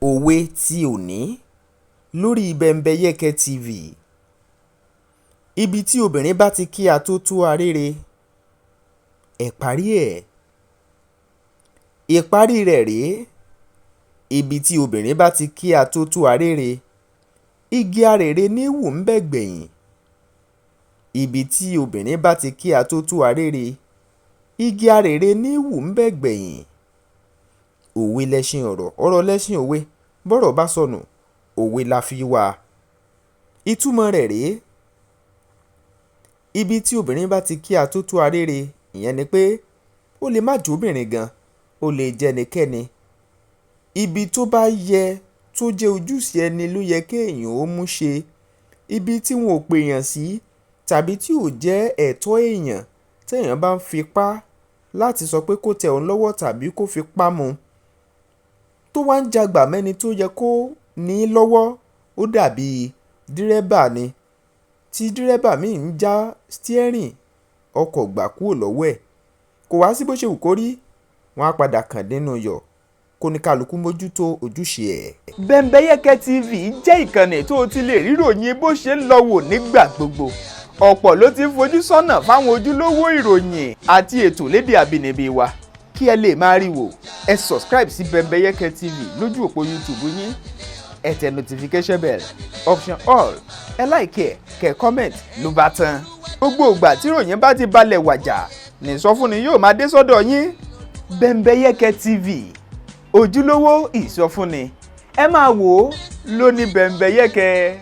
Òwe tí òní lórí Bẹ́mbẹ́yẹ́kẹ́ TV. Ibi tí obìnrin bá ti kí a tó tó arére, ẹ̀ parí ẹ̀. Ìparí rẹ̀ rèé: ibi tí obìnrin bá ti kí a tó tó arére, igi arère ní wù ń bẹ̀ gbẹ̀yìn. Ibi tí obìnrin bá ti kí a tó tó arére, igi arère ní wù ń bẹ̀ gbẹ̀yìn. Òwe lẹṣin ọ̀rọ̀, ọ̀rọ̀ lẹṣin òwe. Bọ́rọ̀ bá sọnù, òwe la fi wá. Ìtumọ̀ rẹ̀ rèé: ibi tí obìnrin bá ti kí a tó tó arére, ìyẹn ni pé ó lè má jóbìnrin gan, ó lè jẹ́ ẹnikẹ́ni. Ibi tó bá yẹ tó jẹ́ ojúṣe ẹni ló yẹ kéèyàn ó mú ṣe. Ibi tí wọn ò pèèyàn sí tàbí tí ò jẹ́ ẹ̀tọ́ èèyàn, téèyàn bá ń fipá láti sọ pé kó tẹ òun lọ́wọ́ tàbí kó fipá mú, tó wá ń jagbà mẹ́ni tó yẹ kó ní lọ́wọ́, ó dàbí dírẹ́bà ni tí dírẹ́bà míì ń já stẹ́rìn ọkọ̀ gbà kúrò lọ́wọ́ ẹ̀. Kò wá sí bó ṣe wù kó rí, wọ́n á padà kàn nínú yọ̀ kó ní kálukú mójútó ojúṣe ẹ̀. Bẹ́mbẹ́yẹ́kẹ́ TV jẹ́ ìkànnì tó o ti lè ríròyìn bó ṣe ń lọ wò nígbà gbogbo. Ọ̀pọ̀ ló ti ń fojú sọ́nà fáwọn ojúlówó ìròyìn àti ètò lédè àbínibí wa. Kí ẹ lè máa rí wò, ẹ subscribe sí Bẹ́mbẹ́yẹ́kẹ́ TV lójú òpó YouTube yín. Ẹ tẹ notification bell, option all, ẹ like ẹ, kẹ́ comment ló bá tán. Gbogbo ìgbà tí ìròyìn bá ti balẹ̀ wàjà ní ìsọfúnni yóò máa dé sọ́dọ̀ yín. Bẹ́mbẹ́yẹ́kẹ́ TV, ojúlówó ìsọfúnni. Ẹ máa wò ó lóní Bẹ́mbẹ́yẹ́kẹ́.